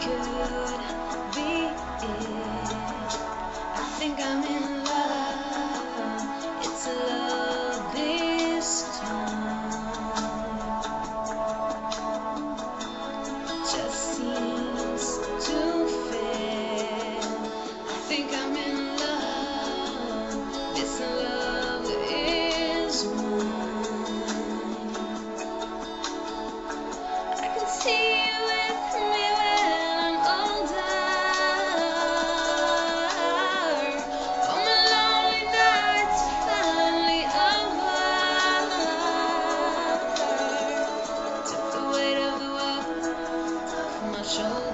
could be it. I think I'm in love. It's love this time. Just seems to fit. I think I'm in love. This love is mine. I can see you with me when I'm older. Oh, my lonely nights finally over. Took the weight of the world off my shoulders.